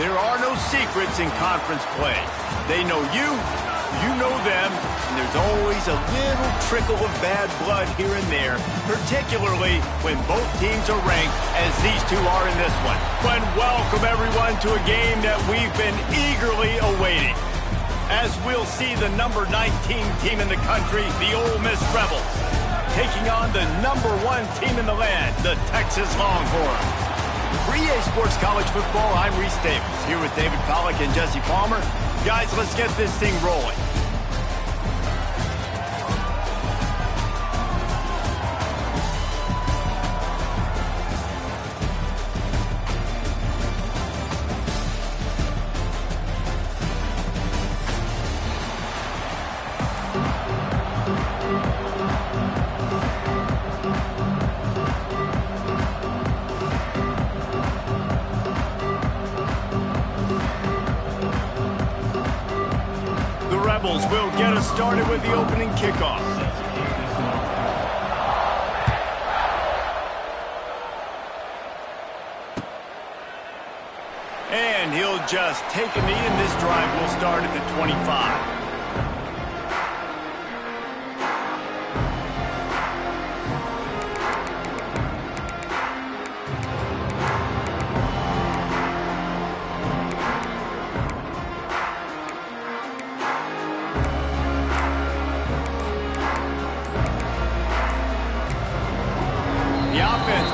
There are no secrets in conference play. They know you, you know them, and there's always a little trickle of bad blood here and there, particularly when both teams are ranked as these two are in this one. But welcome everyone to a game that we've been eagerly awaiting, as we'll see the number 19 team in the country, the Ole Miss Rebels, taking on the number 1 team in the land, the Texas Longhorns. For EA Sports College Football, I'm Reese Davis, here with David Pollack and Jesse Palmer. Guys, let's get this thing rolling. Rebels will get us started with the opening kickoff. And he'll just take a knee, and this drive will start at the 25.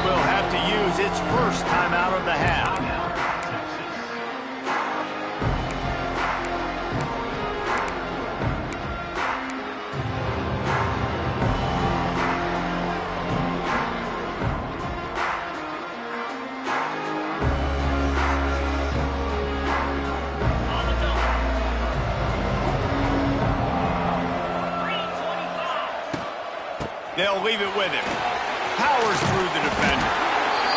Will have to use its first time out of the half. They'll leave it with him. Powers through the defender.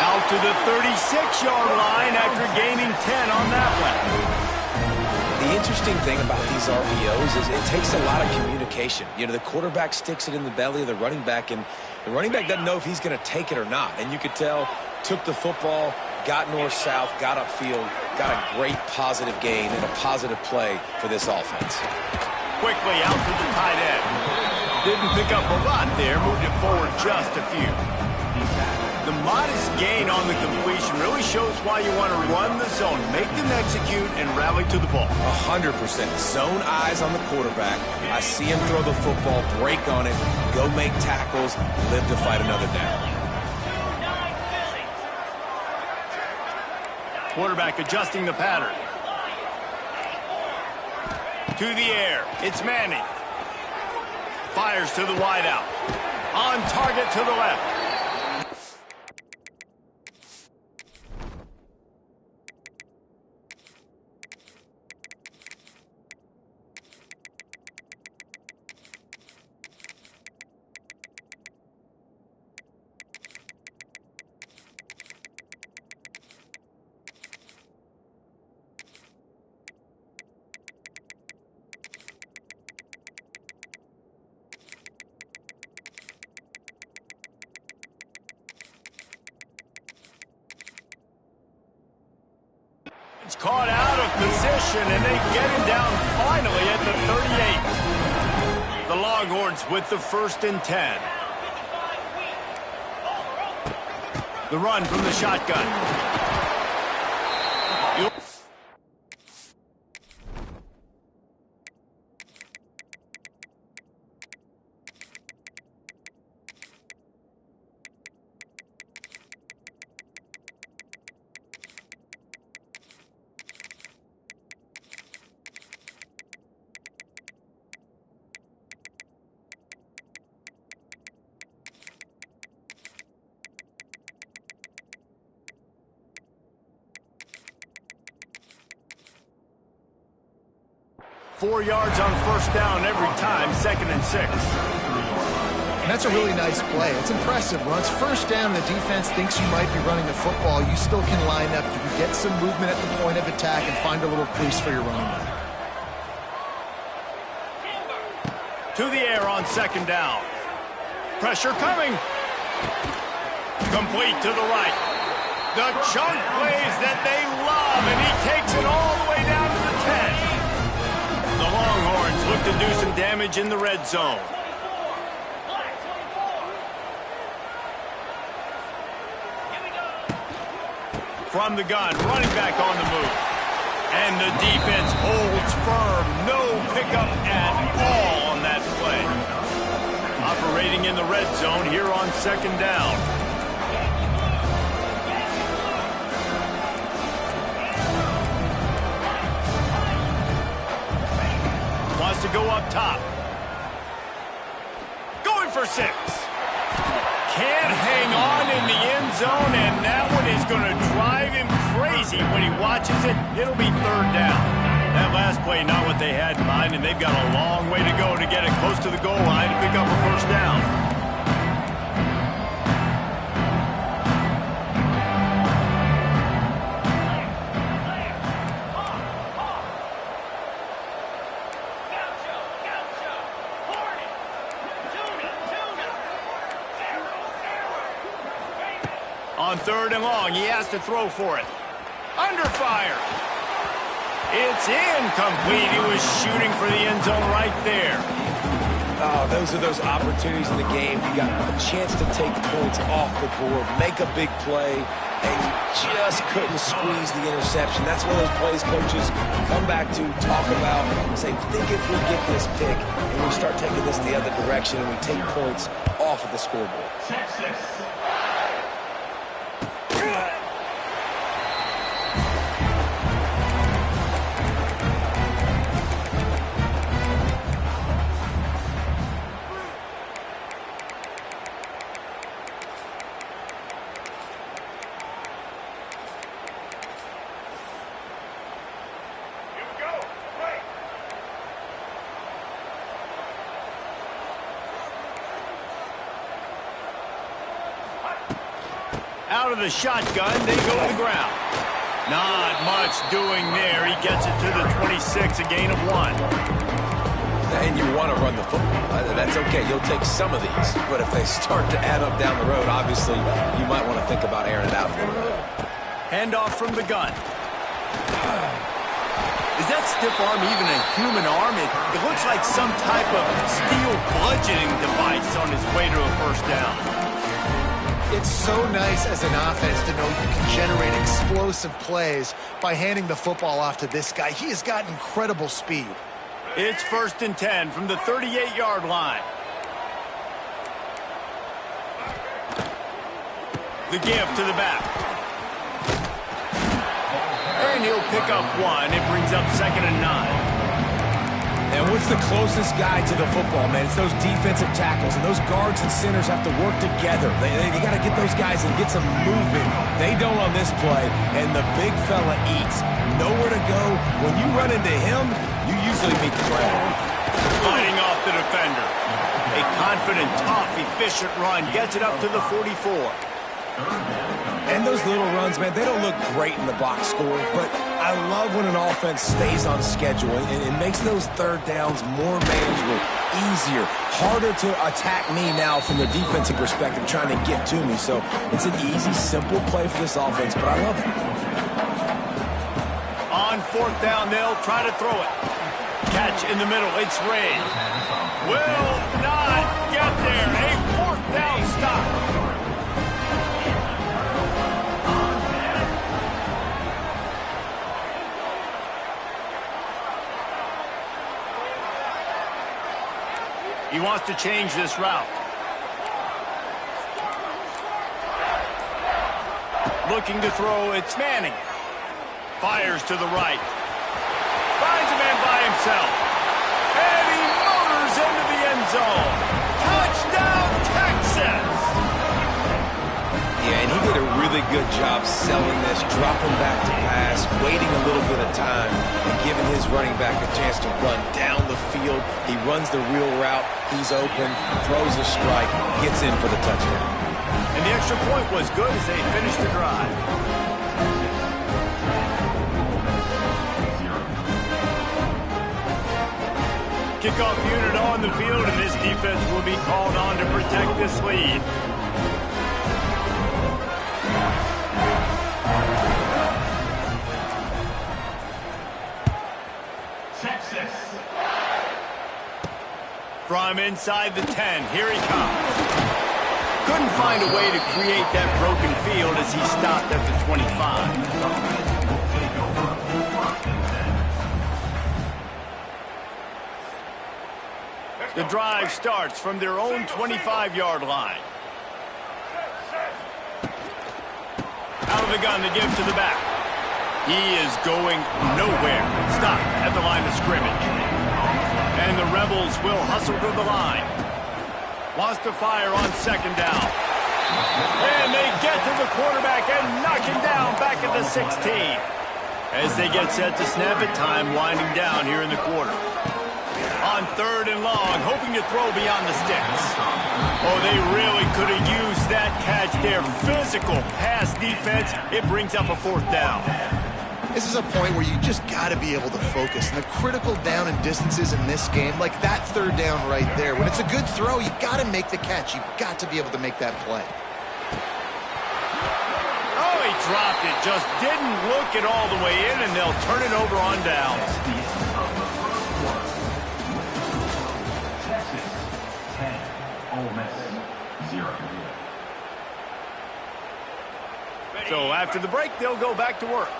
Out to the 36-yard line after gaining 10 on that one. The interesting thing about these RPOs is it takes a lot of communication. You know, the quarterback sticks it in the belly of the running back, and the running back doesn't know if he's going to take it or not. And you could tell, took the football, got north-south, got upfield, got a great positive gain and a positive play for this offense. Quickly out to the tight end. Didn't pick up a lot there, moved it forward just a few. The modest gain on the completion really shows why you want to run the zone, make them execute, and rally to the ball. 100%. Zone eyes on the quarterback. I see him throw the football, break on it, go make tackles, live to fight another down. Quarterback adjusting the pattern. To the air, it's Manning. Fires to the wideout. On target to the left. It's caught out of position, and they get him down finally at the 38. The Longhorns with the 1st and 10. The run from the shotgun. $4 yards on 1st down every time, 2nd and 6. And that's a really nice play. It's impressive. When it's 1st down, the defense thinks you might be running the football. You still can line up. You can get some movement at the point of attack and find a little crease for your running back. To the air on 2nd down. Pressure coming. Complete to the right. The chunk plays that they love, and he takes it all the way down to the 10. The Longhorns look to do some damage in the red zone. From the gun, running back on the move. And the defense holds firm. No pickup at all on that play. Operating in the red zone here on second down. Wants to go up top. Going for 6. Can't hang on in the end zone, and that one is going to drive him crazy when he watches it. It'll be third down. That last play, not what they had in mind, and they've got a long way to go to get it close to the goal line to pick up a first down. On third and long, he has to throw for it. Under fire. It's incomplete. He was shooting for the end zone right there. Oh, those are those opportunities in the game. You got a chance to take points off the board, make a big play, and you just couldn't squeeze the interception. That's one of those plays coaches come back to, talk about, and say, think if we get this pick and we start taking this the other direction and we take points off of the scoreboard. Out of the shotgun, they go to the ground. Not much doing there. He gets it to the 26, a gain of 1. And you want to run the football. That's okay. You'll take some of these. But if they start to add up down the road, obviously, you might want to think about airing it out a little bit. Handoff from the gun. Is that stiff arm even a human arm? It looks like some type of steel bludgeoning device on his way to a first down. It's so nice as an offense to know you can generate explosive plays by handing the football off to this guy. He has got incredible speed. It's 1st and 10 from the 38-yard line. The give to the back. And he'll pick up 1. It brings up 2nd and 9. And what's the closest guy to the football, man? It's those defensive tackles, and those guards and centers have to work together. They got to get those guys and get some movement. They don't on this play, and the big fella eats. Nowhere to go. When you run into him, you usually meet the ground. Fighting off the defender. A confident, tough, efficient run gets it up to the 44. And those little runs, man, they don't look great in the box score, but I love when an offense stays on schedule and it makes those third downs more manageable, easier, harder to attack me now from the defensive perspective trying to get to me. So it's an easy, simple play for this offense, but I love it. On 4th down, they'll try to throw it. Catch in the middle. It's Ray. Will not get there. A 4th down stop. He wants to change this route. Looking to throw, it's Manning. Fires to the right. Finds a man by himself. And he motors into the end zone. Touchdown, Texas! Yeah, and he did a really good job selling this, dropping back to pass, waiting a little bit of time, and giving his running back a chance to run down the field. He runs the real route. He's open, throws a strike, gets in for the touchdown. And the extra point was good as they finished the drive. Kickoff unit on the field, and this defense will be called on to protect this lead. from inside the 10. Here he comes. Couldn't find a way to create that broken field as he stopped at the 25. The drive starts from their own 25-yard line. Out of the gun to give to the back. He is going nowhere. Stop at the line of scrimmage. And the Rebels will hustle to the line. Wants to fire on second down. And they get to the quarterback and knock him down back at the 16. As they get set to snap it, time winding down here in the quarter. On third and long, hoping to throw beyond the sticks. Oh, they really could have used that catch there. Physical pass defense. It brings up a fourth down. This is a point where you just got to be able to focus. And the critical down and distances in this game, like that third down right there, when it's a good throw, you got to make the catch. You've got to be able to make that play. Oh, he dropped it. Just didn't look it all the way in, and they'll turn it over on downs. Texas 10, Ole Miss 0. So after the break, they'll go back to work.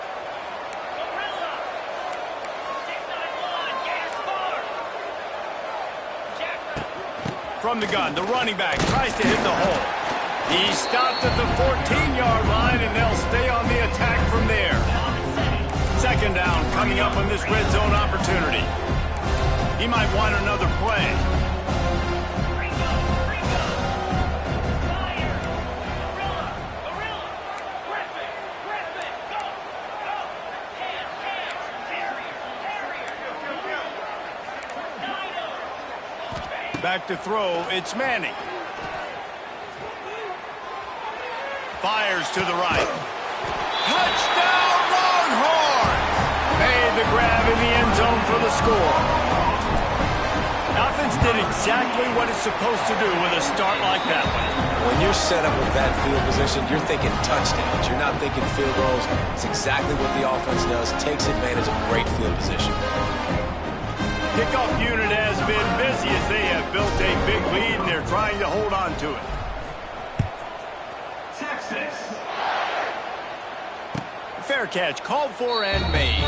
From the gun, the running back tries to hit the hole. He stopped at the 14-yard line, and they'll stay on the attack from there. Second down coming up on this red zone opportunity. He might want another play. Back to throw, it's Manning. Fires to the right. Touchdown, Longhorns! Made the grab in the end zone for the score. Offense did exactly what it's supposed to do with a start like that one. When you're set up with that field position, you're thinking touchdowns. You're not thinking field goals. It's exactly what the offense does. Takes advantage of great field position. Kickoff unit has been busy as they have built a big lead, and they're trying to hold on to it. Texas. Fair catch called for and made.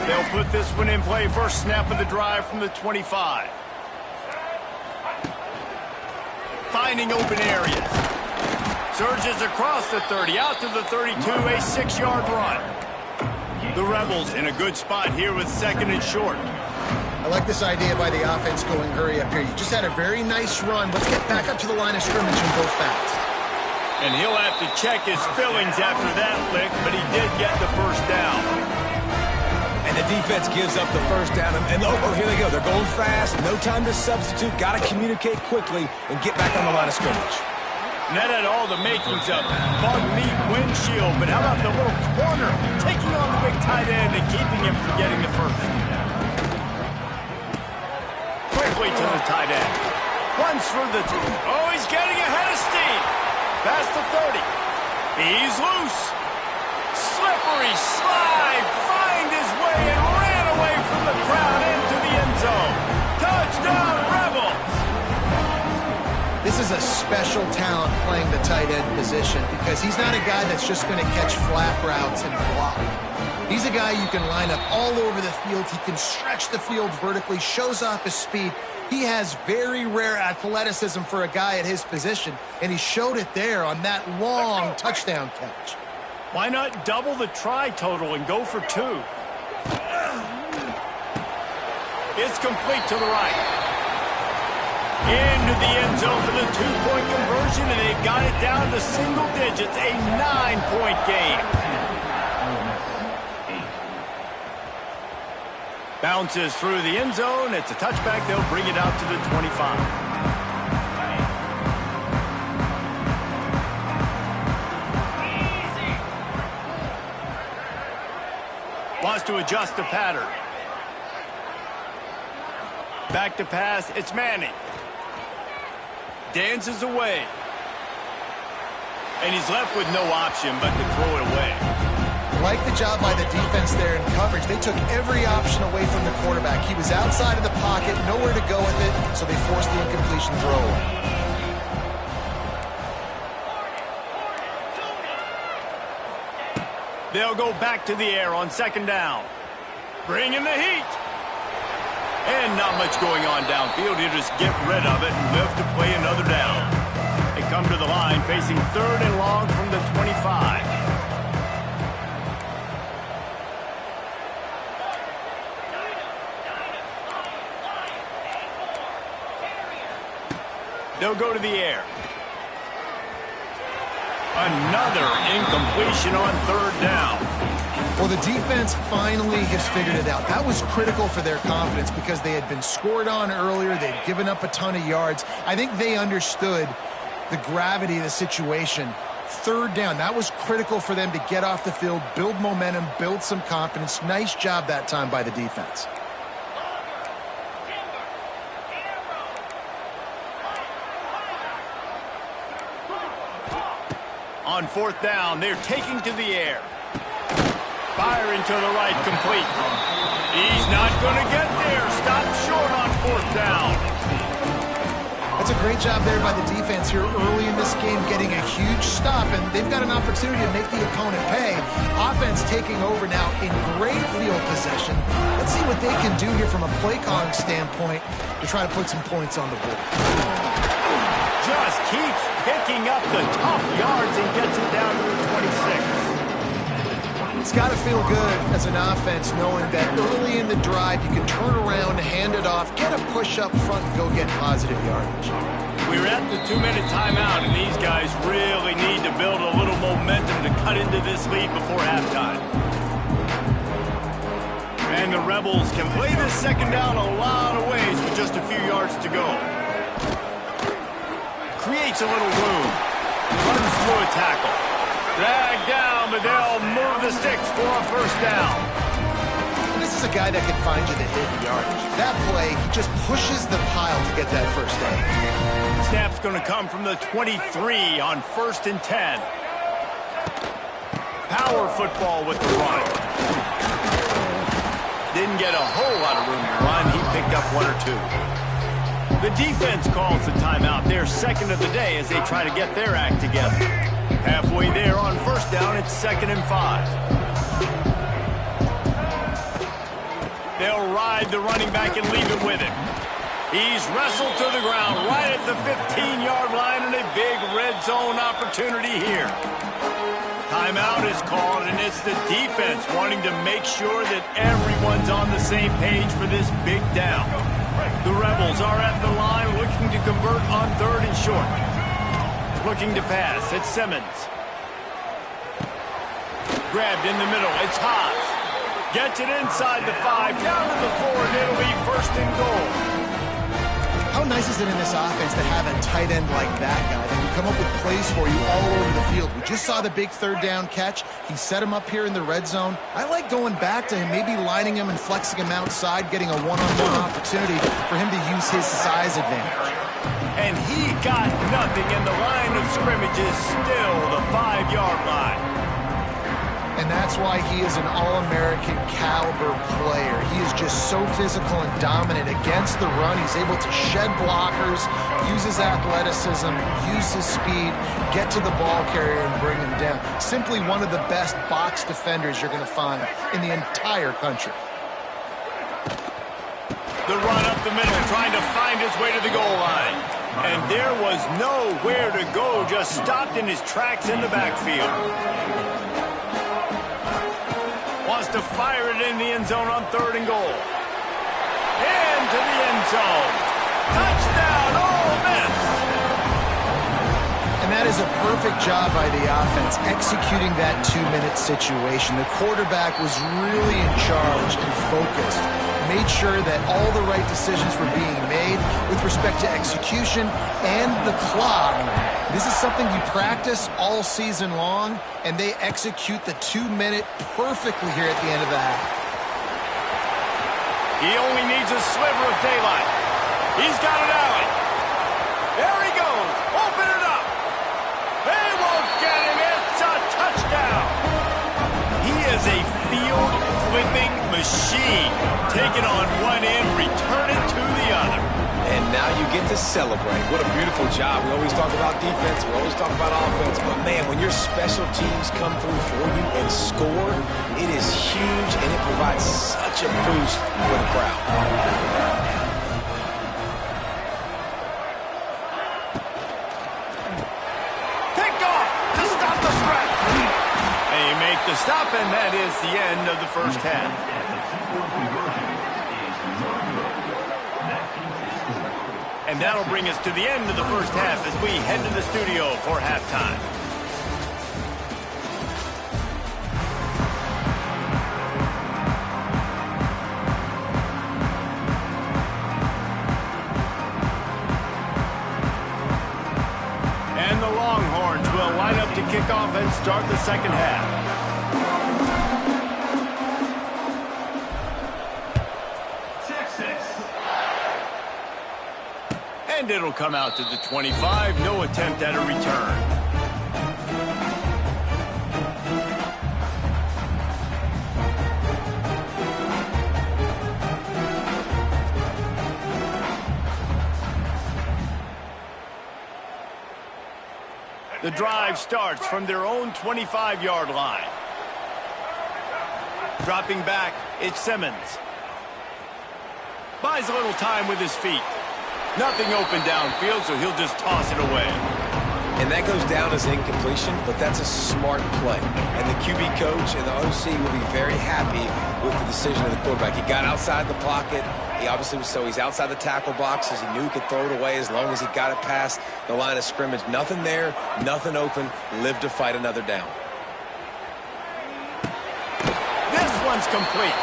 They'll put this one in play. First snap of the drive from the 25. Finding open areas. Surges across the 30, out to the 32, a 6-yard run. The Rebels in a good spot here with second and short. I like this idea by the offense going hurry up here. You just had a very nice run. Let's get back up to the line of scrimmage and go fast. And he'll have to check his fillings after that lick, but he did get the first down. And the defense gives up the first down. And oh, here they go. They're going fast. No time to substitute. Got to communicate quickly and get back on the line of scrimmage. And that had all the makings of bug meat windshield. But how about the little corner taking on the big tight end and keeping him from getting the first? Quickly to the tight end. Runs through the two. Oh, he's getting ahead of steam. Past the 30. He's loose. Slippery slide. Find his way and ran away from the crowd into the end zone. Touchdown, Rebels. This is a special talent playing the tight end position because he's not a guy that's just going to catch flat routes and block. He's a guy you can line up all over the field. He can stretch the field vertically, shows off his speed. He has very rare athleticism for a guy at his position, and he showed it there on that long touchdown catch. Why not double the try total and go for 2? It's complete to the right. Into the end zone for the 2-point conversion, and they've got it down to single digits, a 9-point game. Bounces through the end zone. It's a touchback. They'll bring it out to the 25. Wants to adjust the pattern. Back to pass. It's Manning. Dances away. And he's left with no option but to throw it away. Like the job by the defense there in coverage. They took every option away from the quarterback. He was outside of the pocket, nowhere to go with it, so they forced the incompletion throw. They'll go back to the air on second down. Bring in the heat. And not much going on downfield. He'll just get rid of it and live to play another down. They come to the line facing third and long from the 25. They'll go to the air. Another incompletion on third down. Well, the defense finally has figured it out. That was critical for their confidence because they had been scored on earlier. They'd given up a ton of yards. I think they understood the gravity of the situation. Third down, that was critical for them to get off the field, build momentum, build some confidence. Nice job that time by the defense. On fourth down, they're taking to the air. Firing to the right, complete. He's not going to get there. Stop short on fourth down. That's a great job there by the defense here early in this game, getting a huge stop, and they've got an opportunity to make the opponent pay. Offense taking over now in great field possession. Let's see what they can do here from a play calling standpoint to try to put some points on the board. Just keeps picking up the tough yards and gets it down to the 26. It's got to feel good as an offense knowing that early in the drive you can turn around, hand it off, get a push up front, and go get positive yardage. We're at the 2-minute timeout, and these guys really need to build a little momentum to cut into this lead before halftime. And the Rebels can play this second down a lot of ways with just a few yards to go. Creates a little room. Runs through a tackle. Dragged down, but they'll move the sticks for a first down. This is a guy that can find you the hidden yardage. That play, he just pushes the pile to get that first down. Snap's going to come from the 23 on 1st and 10. Power football with the run. Didn't get a whole lot of room to run. He picked up one or two. The defense calls the timeout. They're second of the day as they try to get their act together. Halfway there on first down, it's 2nd and 5. They'll ride the running back and leave it with him. He's wrestled to the ground right at the 15-yard line and a big red zone opportunity here. Timeout is called, and it's the defense wanting to make sure that everyone's on the same page for this big down. The Rebels are at the line looking to convert on 3rd and short. Looking to pass. It's Simmons. Grabbed in the middle. It's Haas. Gets it inside the 5. Down to the 4, and it'll be 1st and goal. How nice is it in this offense to have a tight end like that guy that can come up with plays for you all over the field? We just saw the big third down catch. He set him up here in the red zone. I like going back to him, maybe lining him and flexing him outside, getting a one-on-one opportunity for him to use his size advantage. And he got nothing, and the line of scrimmage is still the 5-yard line. And that's why he is an All-American caliber player. He is just so physical and dominant against the run. He's able to shed blockers, use his athleticism, use his speed, get to the ball carrier and bring him down. Simply one of the best box defenders you're going to find in the entire country. The run up the middle, trying to find his way to the goal line. And there was nowhere to go, just stopped in his tracks in the backfield. Wants to fire it in the end zone on 3rd and goal. Into the end zone. Touchdown, Ole Miss! And that is a perfect job by the offense, executing that 2-minute situation. The quarterback was really in charge and focused. Made sure that all the right decisions were being made with respect to execution and the clock. This is something you practice all season long, and they execute the 2-minute perfectly here at the end of the half. He only needs a sliver of daylight. He's got it, Allen. There he goes. Open it up. They won't get down. He is a field-flipping machine. Take it on one end, return it to the other. And now you get to celebrate. What a beautiful job. We always talk about defense. We always talk about offense. But, man, when your special teams come through for you and score, it is huge, and it provides such a boost for the crowd. Pick off to stop the threat. They make the stop, and that is the end of the first half. And that'll bring us to the end of the first half as we head to the studio for halftime. And the Longhorns will line up to kick off and start the second half. And it'll come out to the 25. No attempt at a return. The drive starts from their own 25-yard line. Dropping back, it's Simmons. Buys a little time with his feet. Nothing open downfield, so he'll just toss it away. And that goes down as incompletion, but that's a smart play. And the QB coach and the OC will be very happy with the decision of the quarterback. He got outside the pocket. He obviously was, so he's outside the tackle boxes. He knew he could throw it away as long as he got it past the line of scrimmage. Nothing there, nothing open. Live to fight another down. This one's complete.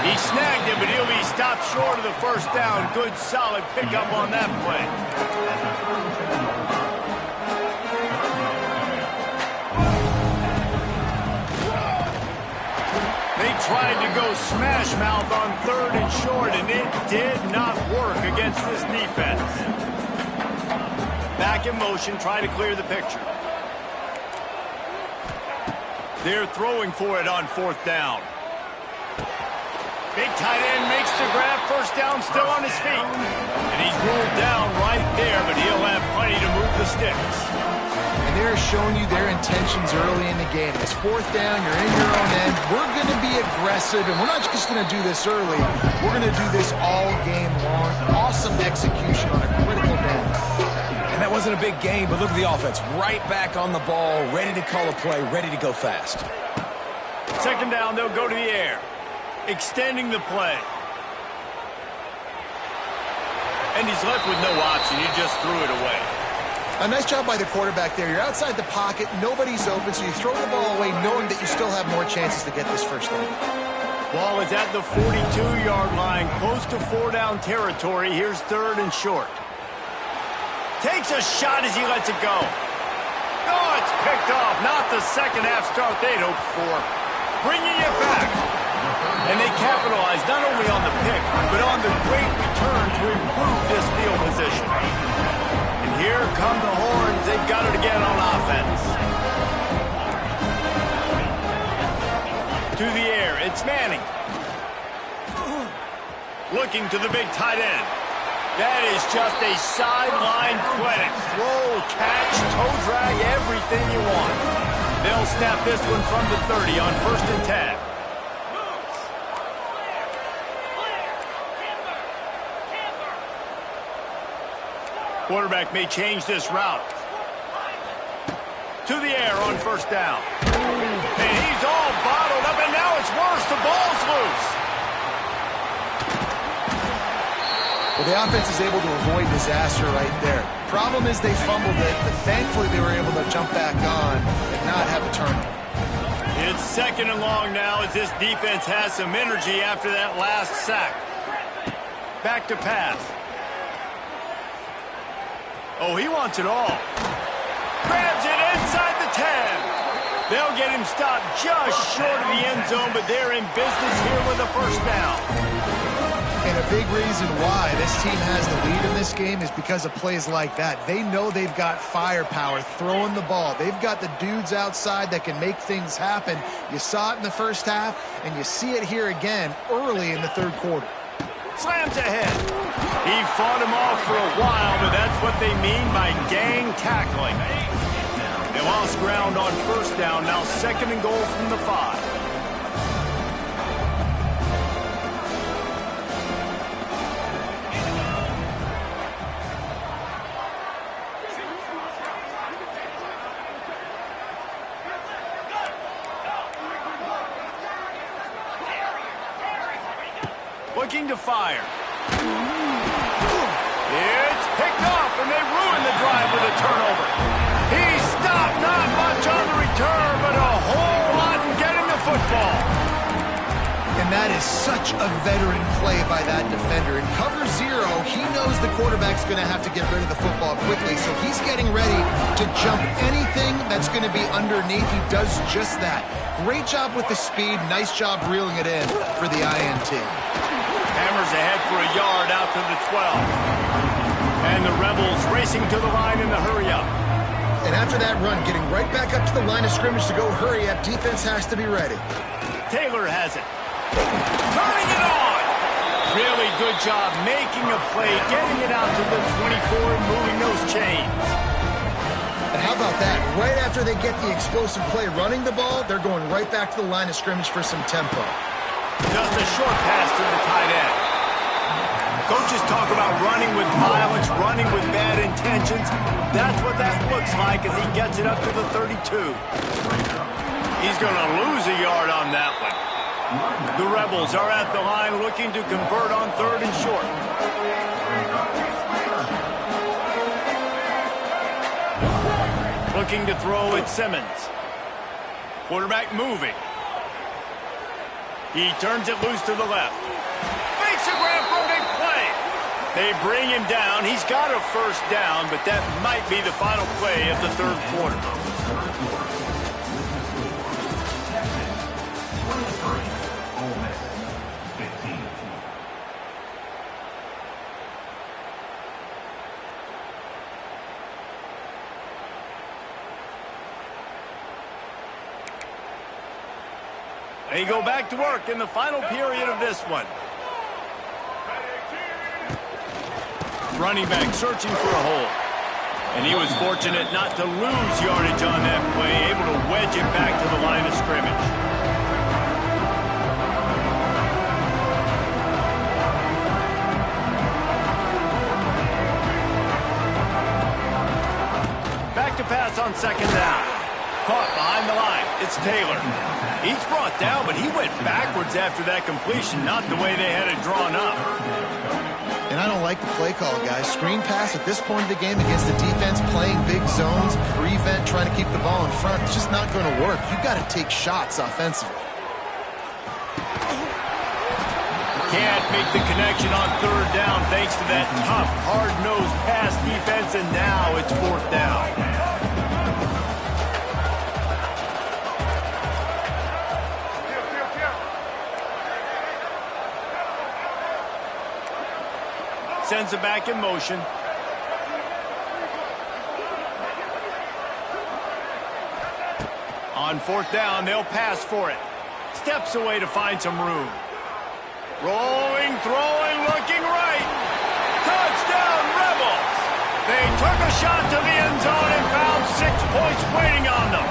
He snagged it, but he'll be stopped short of the first down. Good, solid pickup on that play. They tried to go smash mouth on 3rd and short, and it did not work against this defense. Back in motion, try to clear the picture. They're throwing for it on 4th down. Big tight end makes the grab, first down, still on his feet. And he's ruled down right there, but he'll have plenty to move the sticks. And they're showing you their intentions early in the game. It's 4th down, you're in your own end. We're going to be aggressive, and we're not just going to do this early. We're going to do this all game long. Awesome execution on a critical down. And that wasn't a big game, but look at the offense. Right back on the ball, ready to call a play, ready to go fast. 2nd down, they'll go to the air. Extending the play. And he's left with no option. He just threw it away. A nice job by the quarterback there. You're outside the pocket. Nobody's open, so you throw the ball away knowing that you still have more chances to get this first down. Ball is at the 42-yard line, close to 4-down territory. Here's 3rd and short. Takes a shot as he lets it go. Oh, it's picked off. Not the second half start they'd hoped for. Bringing it back. And they capitalize not only on the pick, but on the great return to improve this field position. And here come the Horns. They've got it again on offense. To the air, it's Manning. Looking to the big tight end. That is just a sideline clinic. Throw, catch, toe drag, everything you want. They'll snap this one from the 30 on 1st and 10. Quarterback may change this route. To the air on 1st down. And he's all bottled up, and now it's worse. The ball's loose. Well, the offense is able to avoid disaster right there. Problem is they fumbled it, but thankfully they were able to jump back on and not have a turnover. It's 2nd and long now as this defense has some energy after that last sack. Back to pass. Oh, he wants it all. Grabs it inside the 10. They'll get him stopped just short of the end zone, but they're in business here with a first down. And a big reason why this team has the lead in this game is because of plays like that. They know they've got firepower throwing the ball. They've got the dudes outside that can make things happen. You saw it in the first half, and you see it here again early in the third quarter. Slams ahead. He fought him off for a while, but that's what they mean by gang tackling. They lost ground on first down, now 2nd and goal from the 5. Looking to fire. It's picked off, and they ruin the drive with a turnover. He stopped, not much on the return, but a whole lot in getting the football. And that is such a veteran play by that defender. In cover 0, he knows the quarterback's going to have to get rid of the football quickly, so he's getting ready to jump anything that's going to be underneath. He does just that. Great job with the speed. Nice job reeling it in for the INT. Hammers ahead for a yard out to the 12. And the Rebels racing to the line in the hurry-up. And after that run, getting right back up to the line of scrimmage to go hurry up, defense has to be ready. Taylor has it. Turning it on. Really good job making a play, getting it out to the 24 and moving those chains. And how about that? Right after they get the explosive play running the ball, they're going right back to the line of scrimmage for some tempo. Just a short pass to the tight end. Coaches talk about running with violence, running with bad intentions. That's what that looks like as he gets it up to the 32. He's going to lose a yard on that one. The Rebels are at the line looking to convert on 3rd and short. Looking to throw at Simmons. Quarterback moving. He turns it loose to the left. Makes a grab for a big play. They bring him down. He's got a first down, but that might be the final play of the 3rd quarter. Ole Miss 15. They go back to work in the final period of this one. Running back searching for a hole. And he was fortunate not to lose yardage on that play, able to wedge it back to the line of scrimmage. Back to pass on 2nd down. Caught behind the line. It's Taylor. He's brought down, but he went backwards after that completion, not the way they had it drawn up. And I don't like the play call, guys. Screen pass at this point of the game against the defense, playing big zones, prevent, trying to keep the ball in front. It's just not going to work. You've got to take shots offensively. Can't make the connection on 3rd down thanks to that tough, hard-nosed pass defense, and now it's 4th down. Sends it back in motion. On 4th down, they'll pass for it. Steps away to find some room. Rolling, throwing, looking right. Touchdown, Rebels! They took a shot to the end zone and found 6 points waiting on them.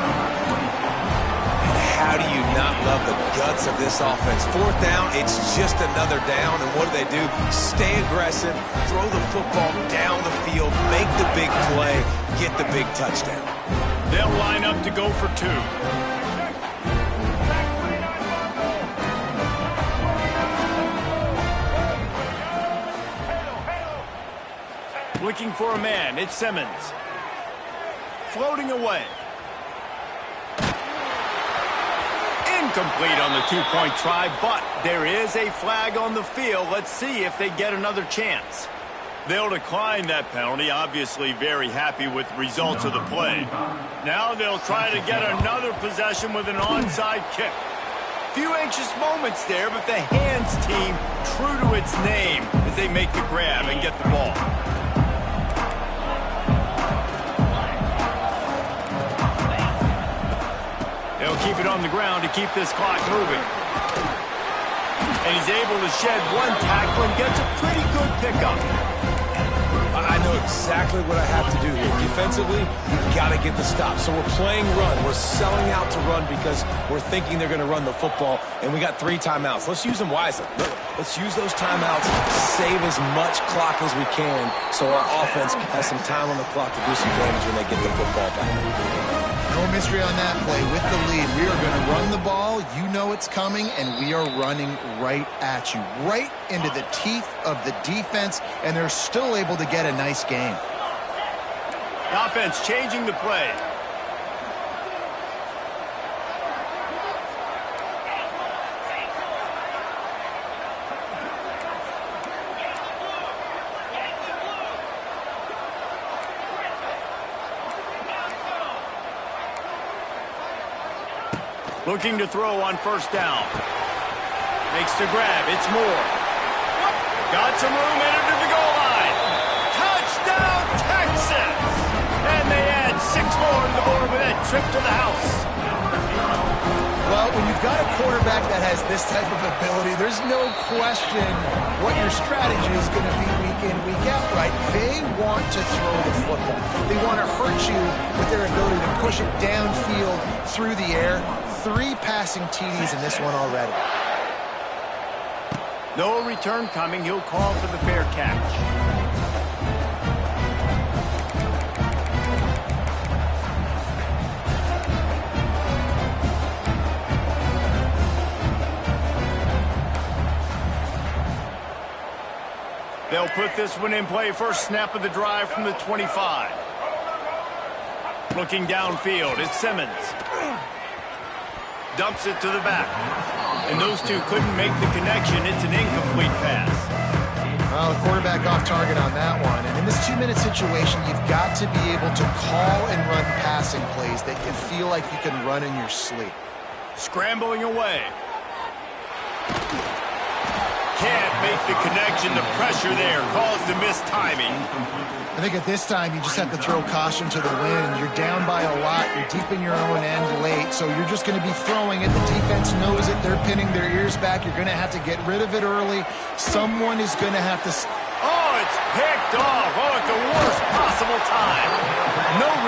How do you not love the guts of this offense? 4th down, it's just another down, and what do? Stay aggressive, throw the football down the field, make the big play, get the big touchdown. They'll line up to go for 2. Looking for a man, it's Simmons. Floating away. Incomplete on the 2-point try, but there is a flag on the field. Let's see if they get another chance. They'll decline that penalty, obviously very happy with the results of the play. Now they'll try to get another possession with an onside kick. Few anxious moments there, but the hands team true to its name as they make the grab and get the ball. They'll keep it on the ground to keep this clock moving. And he's able to shed one tackle and gets a pretty good pickup. I know exactly what I have to do here. Defensively, we've got to get the stop. So we're playing run. We're selling out to run because we're thinking they're going to run the football, and we got 3 timeouts. Let's use them wisely. Let's use those timeouts, save as much clock as we can so our offense has some time on the clock to do some damage when they get the football back. No mystery on that play. With the lead, we are going to run the ball. You know it's coming, and we are running right at you, right into the teeth of the defense, and they're still able to get a nice game. The offense changing the play. Looking to throw on first down. Makes the grab. It's Moore. Got some room headed to the goal line. Touchdown, Texas! And they add 6 more to the board with that trip to the house. Well, when you've got a quarterback that has this type of ability, there's no question what your strategy is going to be week in, week out, right? They want to throw the football. They want to hurt you with their ability to push it downfield through the air. 3 passing TDs in this one already. No return coming. He'll call for the fair catch. They'll put this one in play. First snap of the drive from the 25. Looking downfield, it's Simmons. Dumps it to the back. And those two couldn't make the connection. It's an incomplete pass. Well, the quarterback off target on that one. And in this 2-minute situation, you've got to be able to call and run passing plays that you feel like you can run in your sleep. Scrambling away. Can't make the connection. The pressure there caused the missed timing. I think at this time, you just have to throw caution to the wind. You're down by a lot. You're deep in your own end late, so you're just going to be throwing it. The defense knows it. They're pinning their ears back. You're going to have to get rid of it early. Someone is going to have to... Oh, it's picked off. Oh, at the worst possible time. No...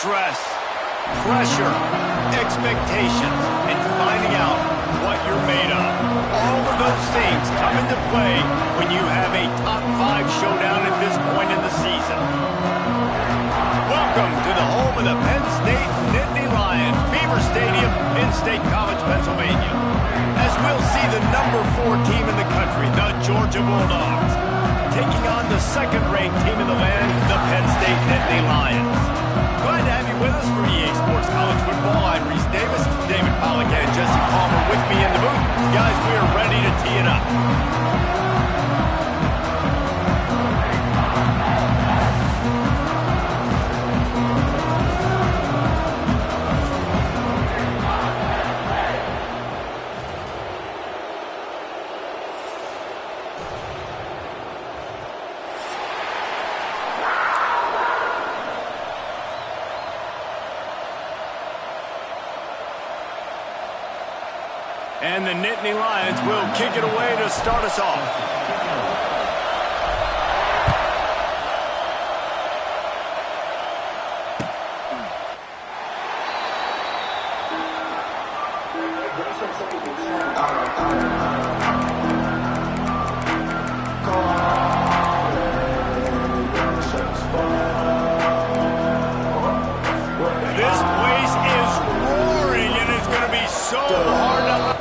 Stress, pressure, expectations, and finding out what you're made of. All of those things come into play when you have a top 5 showdown at this point in the season. Welcome to the home of the Penn State Nittany Lions, Beaver Stadium in State College, Pennsylvania. As we'll see the number 4 team in the country, the Georgia Bulldogs, taking on the second-ranked team in the land, the Penn State Nittany Lions. Glad to have you with us for EA Sports College Football. I'm Reese Davis, David Pollack, and Jesse Palmer with me in the booth. Guys, we are ready to tee it up. And the Nittany Lions will kick it away to start us off. This place is roaring, and it's going to be so hard to...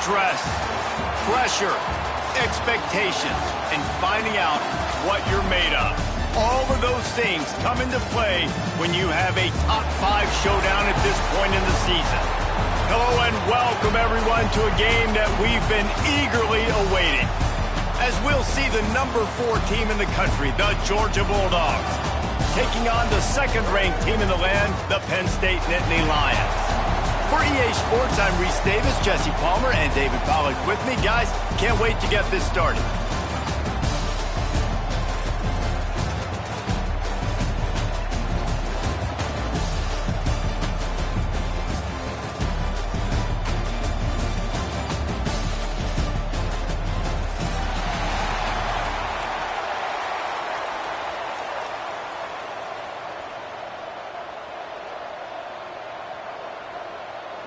Stress, pressure, expectations, and finding out what you're made of. All of those things come into play when you have a top 5 showdown at this point in the season. Hello and welcome everyone to a game that we've been eagerly awaiting. As we'll see the number 4 team in the country, the Georgia Bulldogs, taking on the second-ranked team in the land, the Penn State Nittany Lions. For EA Sports, I'm Reese Davis, Jesse Palmer, and David Pollack with me. Guys, can't wait to get this started.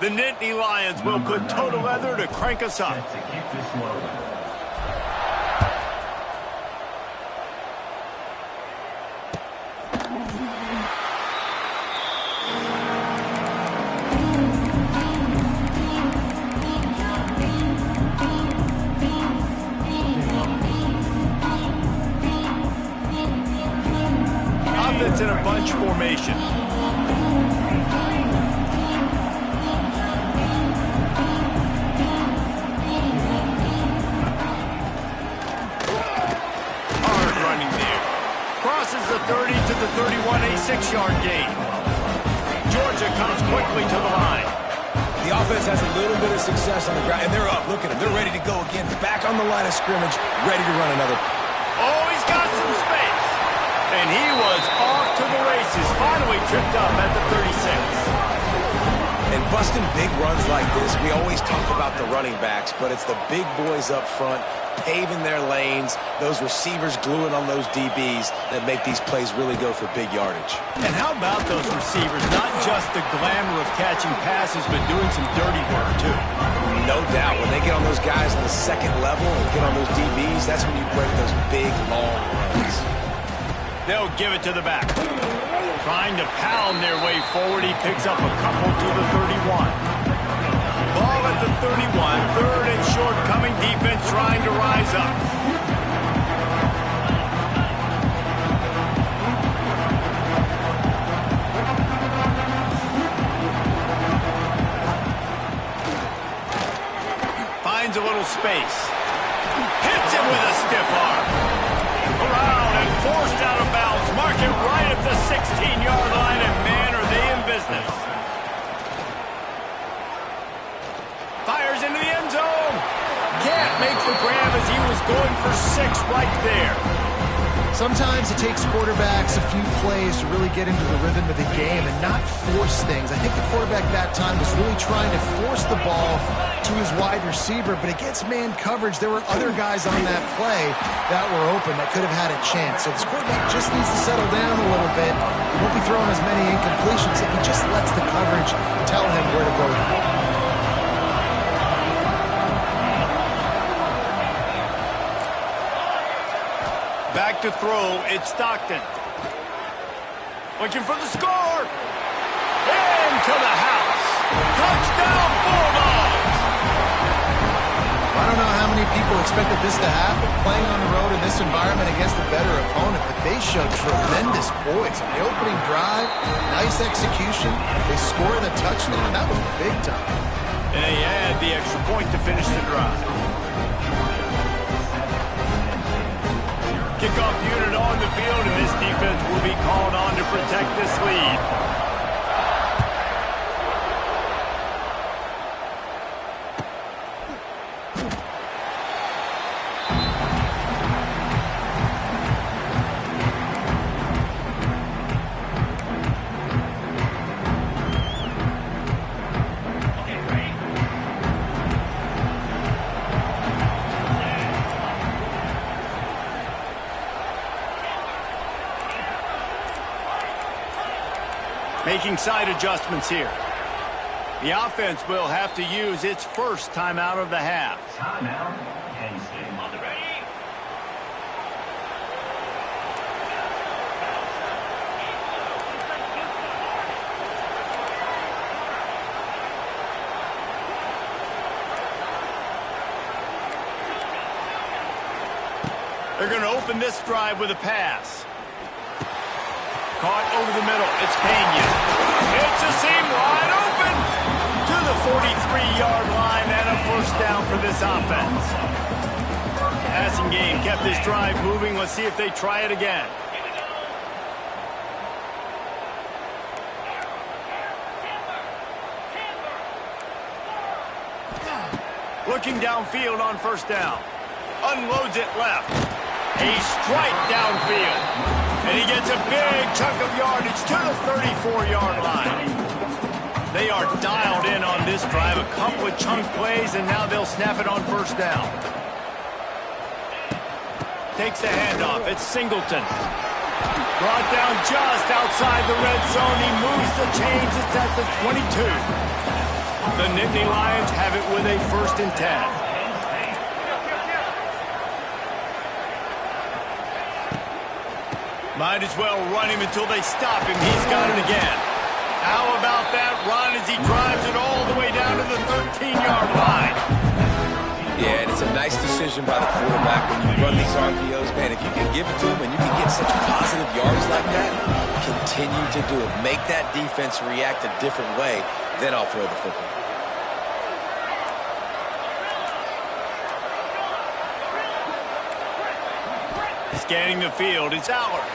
The Nittany Lions will put total leather to crank us up. To keep this one open. Offense in a bunch formation. Crosses the 30 to the 31, a 6-yard gain. Georgia comes quickly to the line. The offense has a little bit of success on the ground, and they're up. Look at them. They're ready to go again. Back on the line of scrimmage, ready to run another. Oh, he's got some space. And he was off to the races. Finally tripped up at the 36. And busting big runs like this, we always talk about the running backs, but it's the big boys up front paving their lanes, those receivers gluing on those DBs that make these plays really go for big yardage. And how about those receivers? Not just the glamour of catching passes, but doing some dirty work, too. No doubt. When they get on those guys in the second level and get on those DBs, that's when you break those big, long runs. They'll give it to the back. Trying to pound their way forward. He picks up a couple to the 31. Ball at the 31. Third and short. Coming defense trying to rise up. Finds a little space. Hits it with a stiff arm. Around and forced out of bounds. Mark it right at the 16-yard line, and man, are they in business. Fires into the end zone. Can't make the grab as he was going for 6 right there. Sometimes it takes quarterbacks a few plays to really get into the rhythm of the game and not force things. I think the quarterback that time was really trying to force the ball to his wide receiver, but against man coverage, there were other guys on that play that were open that could have had a chance. So this quarterback just needs to settle down a little bit. He won't be throwing as many incompletions if he just lets the coverage tell him where to go. Back to throw, it's Stockton. Looking for the score. Into the house. Touchdown, Bulldogs! I don't know how many people expected this to happen, playing on the road in this environment against a better opponent, but they showed tremendous poise. On the opening drive, nice execution. They score the touchdown. That was big time. And they add the extra point to finish the drive. Kickoff unit on the field, and this defense will be called on to protect this lead. Making side adjustments here. The offense will have to use its first timeout of the half. Timeout, Penn State. They're going to open this drive with a pass. Caught over the middle. It's Pena. It's a seam wide open to the 43-yard line, and a first down for this offense. Passing game kept this drive moving. Let's see if they try it again. Looking downfield on first down. Unloads it left. A strike downfield. And he gets a big chunk of yardage to the 34-yard line. They are dialed in on this drive. A couple of chunk plays, and now they'll snap it on first down. Takes the handoff. It's Singleton. Brought down just outside the red zone. He moves the chains. It's at the 22. The Nittany Lions have it with a 1st and 10. Might as well run him until they stop him. He's got it again. How about that run as he drives it all the way down to the 13-yard line? Yeah, and it's a nice decision by the quarterback when you run these RPOs. Man, if you can give it to him and you can get such positive yards like that, continue to do it. Make that defense react a different way, then I'll throw the football. Scanning the field, it's Aller.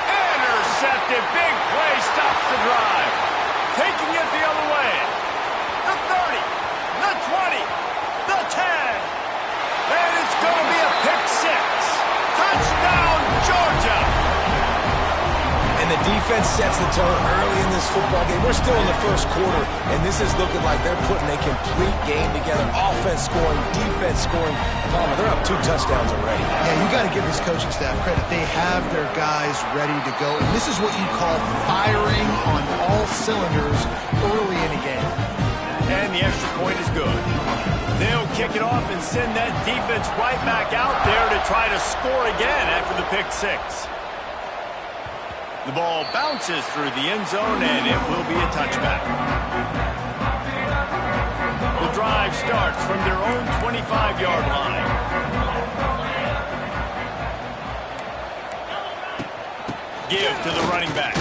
Intercepted, big play, stops the drive. Taking it the other way. The 30, the 20, the 10. And it's going to be a pick six. Touchdown, Georgia. And the defense sets the tone early in this football game. We're still in the first quarter, and this is looking like they're putting a complete game together. Offense scoring, defense scoring. Palmer, they're up 2 touchdowns already. Yeah, you got to give this coaching staff credit. They have their guys ready to go, and this is what you call firing on all cylinders early in a game. And the extra point is good. They'll kick it off and send that defense right back out there to try to score again after the pick 6. The ball bounces through the end zone, and it will be a touchback. The drive starts from their own 25-yard line. Give to the running back.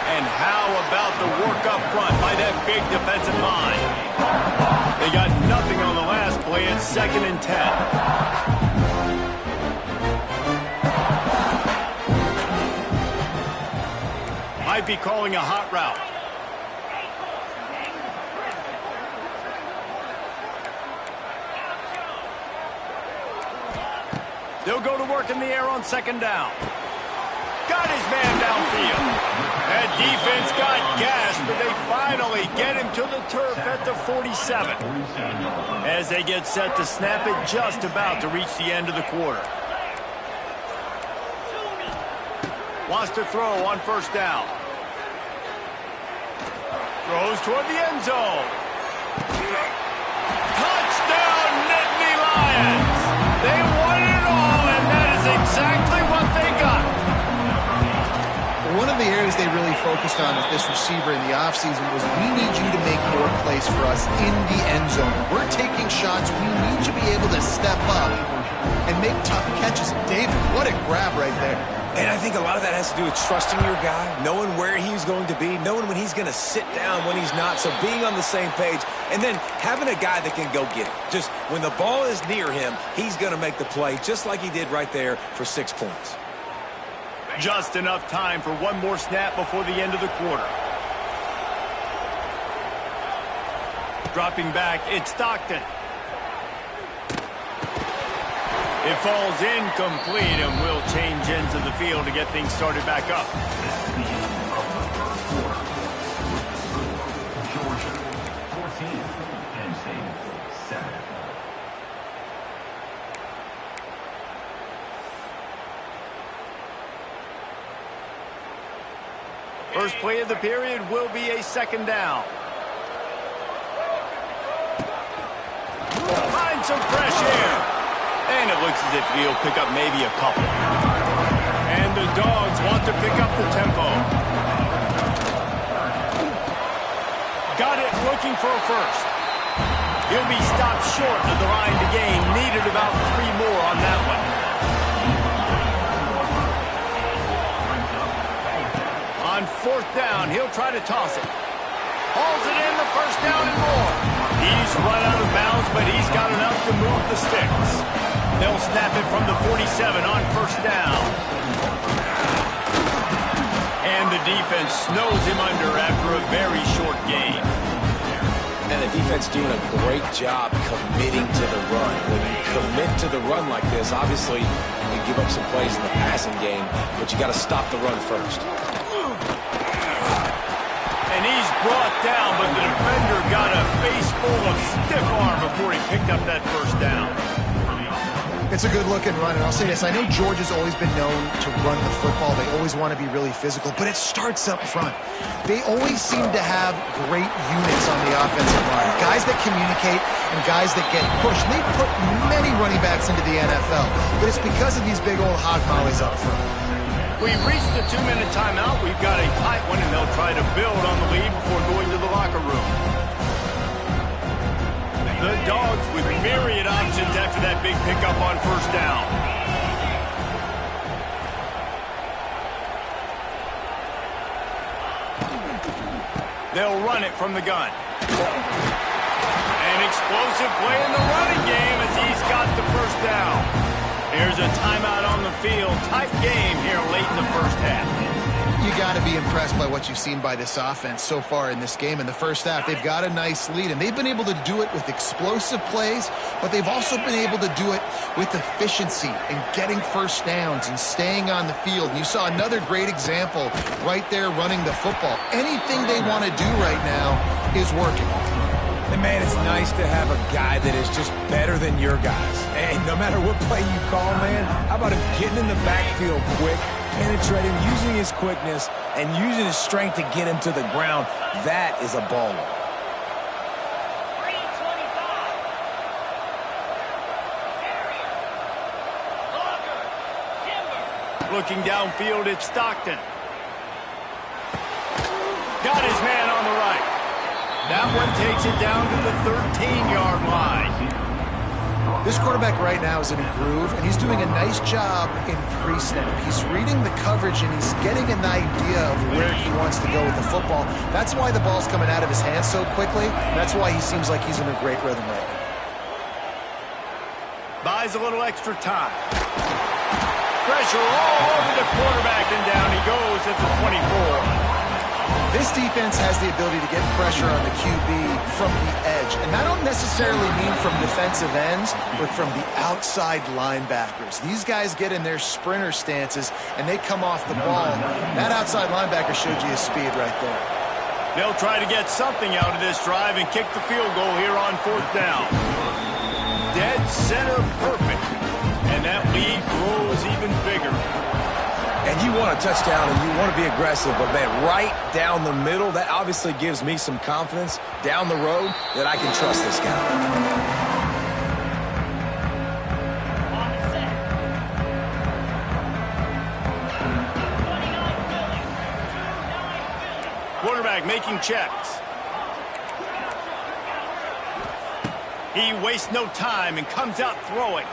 And how about the work up front by that big defensive line? They got nothing on the last play. It's 2nd and 10. Might be calling a hot route. They'll go to work in the air on 2nd down. Got his man downfield. That defense got gas, but they finally get him to the turf at the 47. As they get set to snap it, just about to reach the end of the quarter. Wants to throw on 1st down. Throws toward the end zone. Touchdown, Nittany Lions! They won it all, and that is exactly what they got. One of the areas they really focused on with this receiver in the offseason was we need you to make more plays for us in the end zone. We're taking shots. We need you to be able to step up and make tough catches. David, what a grab right there. And I think a lot of that has to do with trusting your guy, knowing where he's going to be, knowing when he's going to sit down, when he's not. So being on the same page, and then having a guy that can go get it. Just when the ball is near him, he's going to make the play, just like he did right there for 6 points. Just enough time for one more snap before the end of the quarter. Dropping back, it's Stockton. It falls incomplete, and will change ends of the field to get things started back up. Georgia, 14, Penn State, 7. First play of the period will be a 2nd down. Find some fresh air. And it looks as if he'll pick up maybe a couple. And the Dogs want to pick up the tempo. Got it, looking for a first. He'll be stopped short of the line to gain. Needed about 3 more on that one. On 4th down, he'll try to toss it. Hauls it in, the 1st down and more. He's run out of bounds, but he's got enough to move the sticks. They'll snap it from the 47 on 1st down. And the defense snows him under after a very short game. And the defense doing a great job committing to the run. When you commit to the run like this, obviously you can give up some plays in the passing game, but you got to stop the run first. And he's brought down, but the defender got a face full of stiff arm before he picked up that 1st down. It's a good-looking run, and I'll say this. I know Georgia's always been known to run the football. They always want to be really physical, but it starts up front. They always seem to have great units on the offensive line, guys that communicate and guys that get pushed. And they put many running backs into the NFL, but it's because of these big old hog mollies up front. We've reached the 2-minute timeout. We've got a tight one, and they'll try to build on the lead before going to the locker room. The Dogs with myriad options after that big pickup on 1st down. They'll run it from the gun. An explosive play in the running game as he's got the 1st down. There's a timeout on the field. Tight game here late in the 1st half. You got to be impressed by what you've seen by this offense so far in this game. In the first half, they've got a nice lead, and they've been able to do it with explosive plays, but they've also been able to do it with efficiency and getting first downs and staying on the field. And you saw another great example right there running the football. Anything they want to do right now is working. And, man, it's nice to have a guy that is just better than your guys. And no matter what play you call, man, how about him getting in the backfield quick, penetrating, using his quickness, and using his strength to get him to the ground? That is a baller. Looking downfield, it's Stockton. Got his man on the right. That one takes it down to the 13-yard line. This quarterback right now is in a groove, and he's doing a nice job in pre-snap. He's reading the coverage, and he's getting an idea of where he wants to go with the football. That's why the ball's coming out of his hands so quickly. That's why he seems like he's in a great rhythm right now. Buys a little extra time. Pressure all over the quarterback, and down he goes at the 24. This defense has the ability to get pressure on the QB from the edge. And I don't necessarily mean from defensive ends, but from the outside linebackers. These guys get in their sprinter stances, and they come off the ball. That outside linebacker showed you his speed right there. They'll try to get something out of this drive and kick the field goal here on 4th down. Dead center perfect. And that lead grows even bigger. And you want a touchdown and you want to be aggressive, but, man, right down the middle, that obviously gives me some confidence down the road that I can trust this guy. Quarterback making checks. He wastes no time and comes out throwing.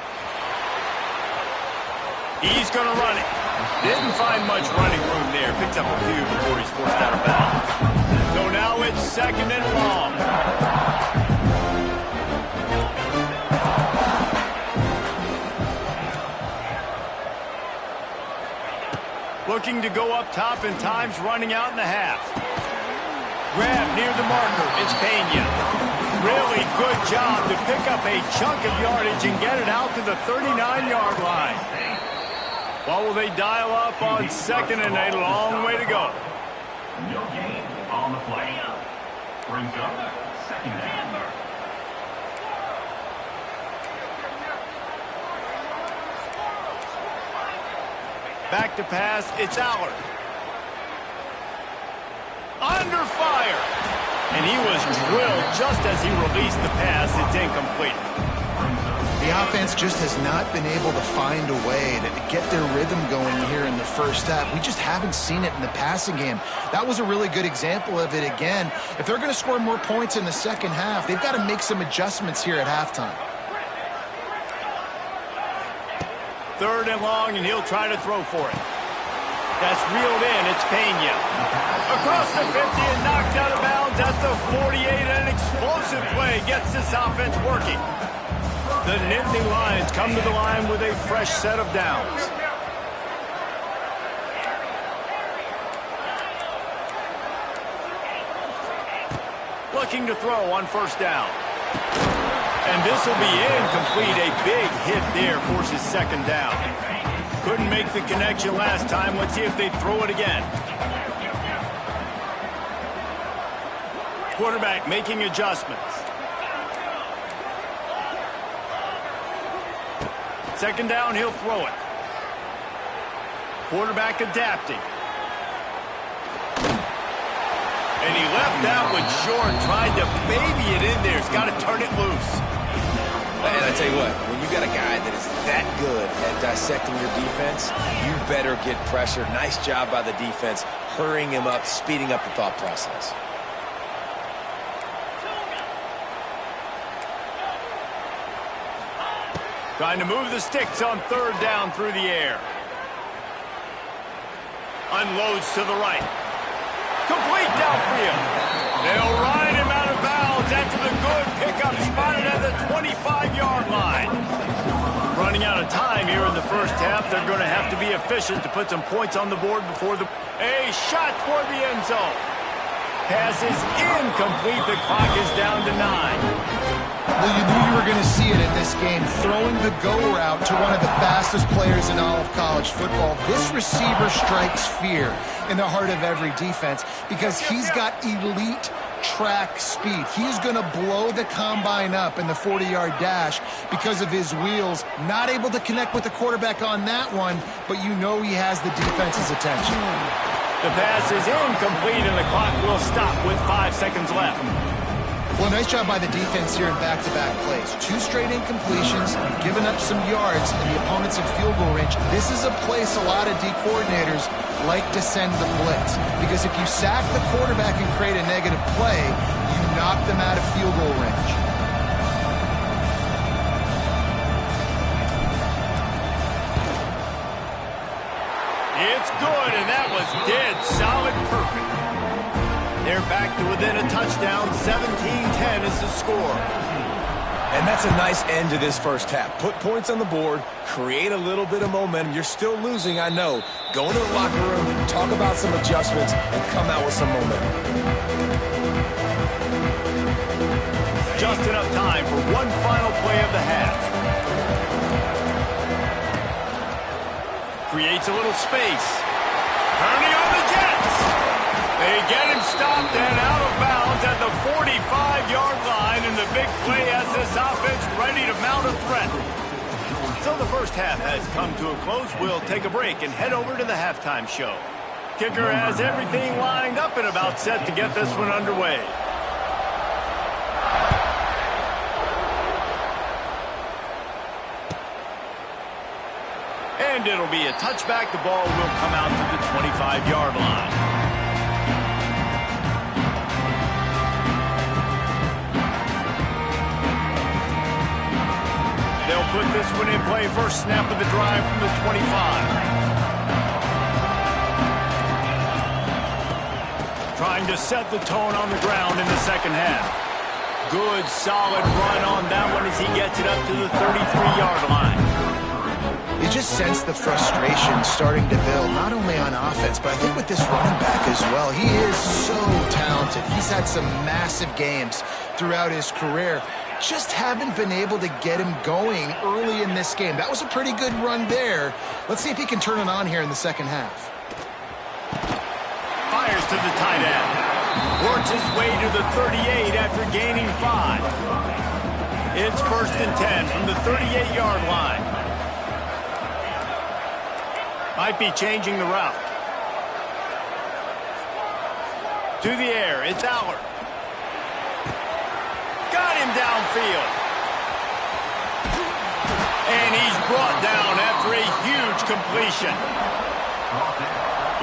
He's going to run it. Didn't find much running room there. Picks up a few before he's forced out of bounds. So now it's 2nd and long. Looking to go up top, and time's running out in the half. Grab near the marker. It's Pena. Really good job to pick up a chunk of yardage and get it out to the 39-yard line. What will they dial up on 2nd and a long way to go? No gain on the play. Brings up 2nd down. Back to pass, it's Allard. Under fire. And he was drilled just as he released the pass. It's incomplete. The offense just has not been able to find a way to get their rhythm going here in the first half. We just haven't seen it in the passing game. That was a really good example of it again. If they're going to score more points in the second half, they've got to make some adjustments here at halftime. 3rd and long, and he'll try to throw for it. That's reeled in. It's Pena. Across the 50 and knocked out of bounds at the 48. An explosive play gets this offense working. The Nittany Lions come to the line with a fresh set of downs. Looking to throw on 1st down. And this will be incomplete. A big hit there forces 2nd down. Couldn't make the connection last time. Let's see if they throw it again. Quarterback making adjustments. 2nd down, he'll throw it. Quarterback adapting. And he left that one short, tried to baby it in there. He's got to turn it loose. And I tell you what, when you got a guy that is that good at dissecting your defense, you better get pressure. Nice job by the defense, hurrying him up, speeding up the thought process. Trying to move the sticks on 3rd down through the air. Unloads to the right. Complete downfield. They'll ride him out of bounds after the good pickup, spotted at the 25-yard line. Running out of time here in the first half. They're going to have to be efficient to put some points on the board before the... A shot for the end zone. Pass is incomplete. The clock is down to 9. Well, you knew you were going to see it in this game, throwing the go route to one of the fastest players in all of college football. This receiver strikes fear in the heart of every defense because he's got elite track speed. He's going to blow the combine up in the 40-yard dash because of his wheels. Not able to connect with the quarterback on that one, but you know he has the defense's attention. The pass is incomplete, and the clock will stop with 5 seconds left. Well, nice job by the defense here in back-to-back plays. 2 straight incompletions, you've given up some yards, and the opponent's in field goal range. This is a place a lot of D coordinators like to send the blitz, because if you sack the quarterback and create a negative play, you knock them out of field goal range. It's good, and that was dead solid perfect. They're back to within a touchdown. 17-10 is the score. And that's a nice end to this first half. Put points on the board, create a little bit of momentum. You're still losing, I know. Go into the locker room, talk about some adjustments, and come out with some momentum. Just enough time for one final play of the half. Creates a little space. Turning on the Jets. They get him stopped and out of bounds at the 45-yard line, and the big play has this offense ready to mount a threat. So the first half has come to a close. We'll take a break and head over to the halftime show. Kicker has everything lined up and about set to get this one underway. And it'll be a touchback. The ball will come out to the 25-yard line. They'll put this one in play. First snap of the drive from the 25. Trying to set the tone on the ground in the second half. Good, solid run on that one as he gets it up to the 33-yard line. You just sense the frustration starting to build, not only on offense, but I think with this running back as well. He is so talented. He's had some massive games throughout his career. Just haven't been able to get him going early in this game. That was a pretty good run there. Let's see if he can turn it on here in the second half. Fires to the tight end. Works his way to the 38 after gaining 5. It's 1st and 10 from the 38-yard line. Might be changing the route. To the air, it's Allard. Got him downfield. And he's brought down after a huge completion.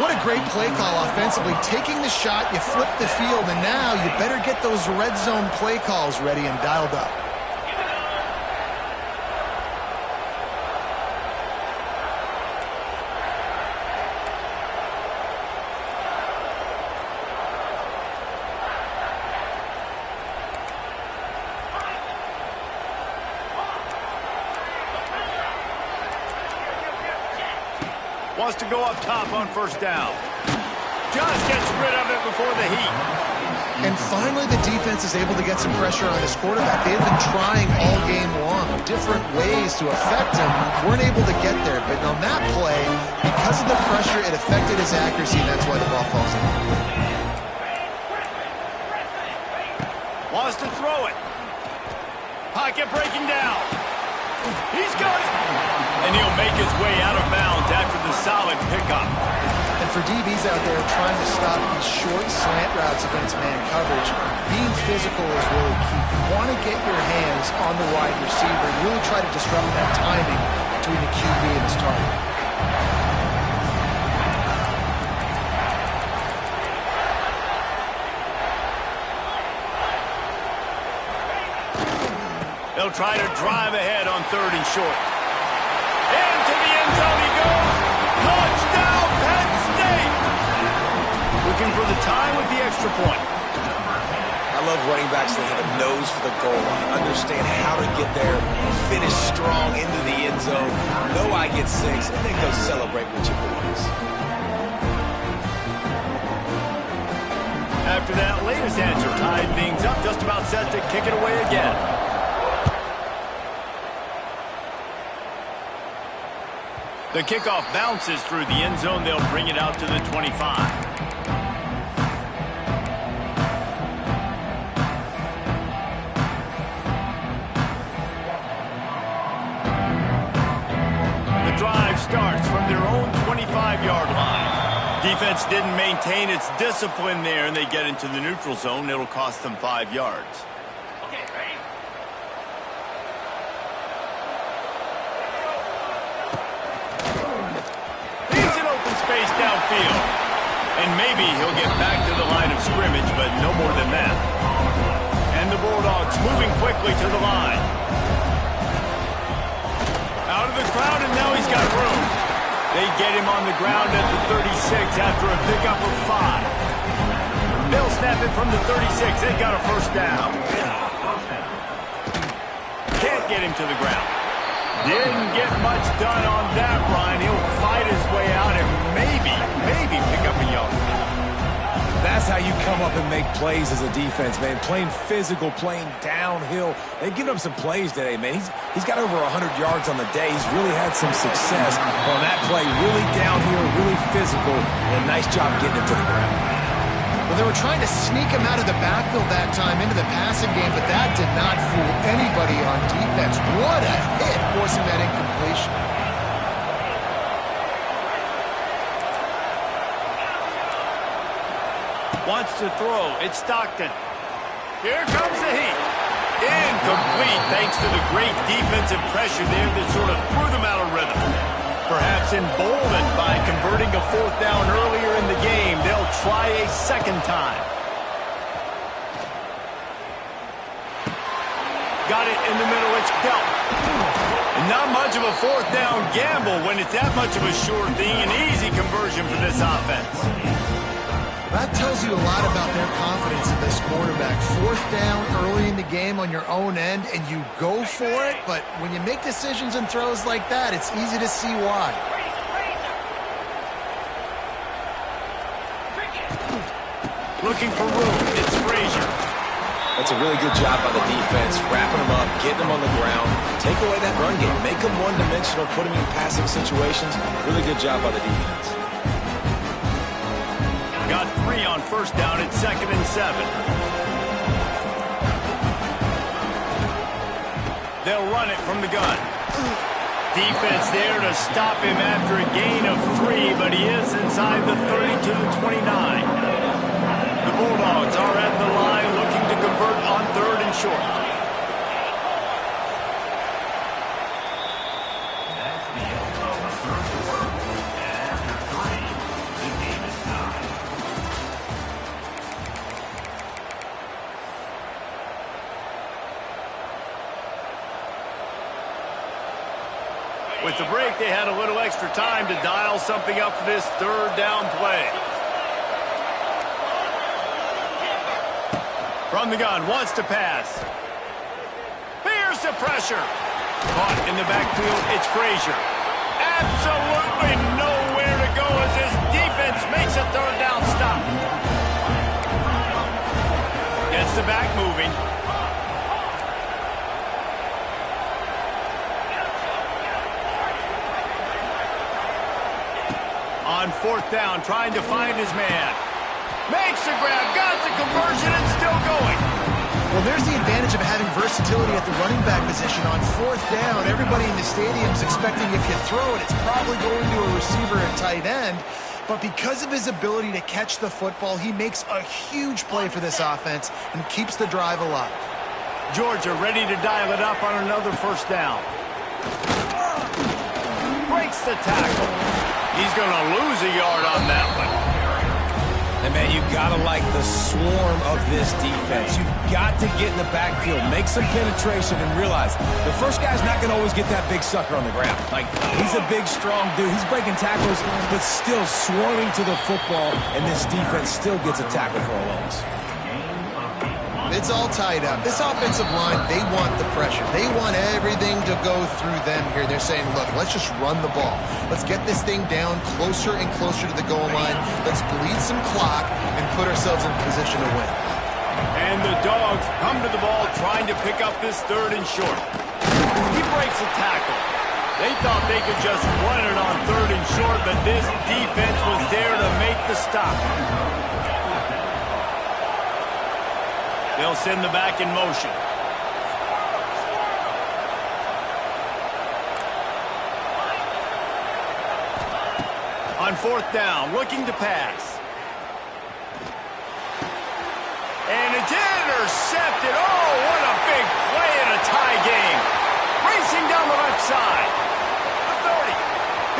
What a great play call offensively. Taking the shot, you flip the field, and now you better get those red zone play calls ready and dialed up. Wants to go up top on 1st down. Just gets rid of it before the heat. And finally the defense is able to get some pressure on this quarterback. They've been trying all game long, different ways to affect him. Weren't able to get there, but on that play, because of the pressure, it affected his accuracy, and that's why the ball falls in. Wants to throw it. Pocket breaking down. He's got it. And he'll make his way out of bounds after the solid pickup. And for DBs out there trying to stop these short slant routes against man coverage, being physical is really key. You want to get your hands on the wide receiver and really try to disrupt that timing between the QB and his target. They'll try to drive ahead on 3rd and short. And to the end zone he goes. Touchdown, Penn State! Looking for the time with the extra point. I love running backs that have a nose for the goal line, understand how to get there, finish strong into the end zone, know I get 6, and then go celebrate with your boys. After that latest answer tied things up, just about set to kick it away again. The kickoff bounces through the end zone. They'll bring it out to the 25. Starts from their own 25-yard line. Defense didn't maintain its discipline there, and they get into the neutral zone. It'll cost them 5 yards. Okay, ready? He's in open space downfield. And maybe he'll get back to the line of scrimmage, but no more than that. And the Bulldogs moving quickly to the line. Out of the crowd, and now he's got room. They get him on the ground at the 36 after a pickup of 5. They'll snap it from the 36. They got a first down. Can't get him to the ground. Didn't get much done on that run. He'll fight his way out and maybe pick up a yard. That's how you come up and make plays as a defense, man. Playing physical, playing downhill. They've given up some plays today, man. He's got over 100 yards on the day. He's really had some success on that play. Really downhill, really physical, and a nice job getting him to the ground. Well, they were trying to sneak him out of the backfield that time into the passing game, but that did not fool anybody on defense. What a hit, forcing that incompletion. Wants to throw. It's Stockton. Here comes the heat. Incomplete thanks to the great defensive pressure there that sort of threw them out of rhythm. Perhaps emboldened by converting a 4th down earlier in the game, they'll try a second time. Got it in the middle. It's dealt. Not much of a 4th down gamble when it's that much of a sure thing. An easy conversion for this offense. That tells you a lot about their confidence in this quarterback. 4th down early in the game on your own end, and you go for it, but when you make decisions and throws like that, it's easy to see why. Looking for room. It's Frazier. That's a really good job by the defense, wrapping them up, getting them on the ground, take away that run game, make them one-dimensional, put them in passing situations. Really good job by the defense. Got 3 on 1st down. It's 2nd and 7. They'll run it from the gun. Defense there to stop him after a gain of 3, but he is inside the 30 to the 29. The Bulldogs are at the line looking to convert on 3rd and short. That's the end of the 3rd quarter. And after 3, the game is tied. With the break, they had a little extra time to dial something up for this 3rd down play. From the gun, wants to pass. Here's the pressure. Caught in the backfield, it's Frazier. Absolutely nowhere to go as his defense makes a 3rd down stop. Gets the back moving. On 4th down, trying to find his man. Makes the grab, got the conversion, and still going. Well, there's the advantage of having versatility at the running back position. On 4th down, everybody in the stadium's expecting if you throw it, it's probably going to a receiver at tight end. But because of his ability to catch the football, he makes a huge play for this offense and keeps the drive alive. Georgia ready to dial it up on another 1st down. Breaks the tackle. He's going to lose a yard on that one. And, man, you've got to like the swarm of this defense. You've got to get in the backfield, make some penetration, and realize the first guy's not going to always get that big sucker on the ground. Like, he's a big, strong dude. He's breaking tackles, but still swarming to the football, and this defense still gets a tackle for a loss. Game of the It's all tied up. This offensive line, they want the pressure. They want everything to go through them here. They're saying, look, let's just run the ball. Let's get this thing down closer and closer to the goal line. Let's bleed some clock and put ourselves in position to win. And the Dogs come to the ball trying to pick up this 3rd and short. He breaks a tackle. They thought they could just run it on 3rd and short, but this defense was there to make the stop. They'll send the back in motion. On 4th down, looking to pass. And it's intercepted. Oh, what a big play in a tie game. Racing down the left side. The 30.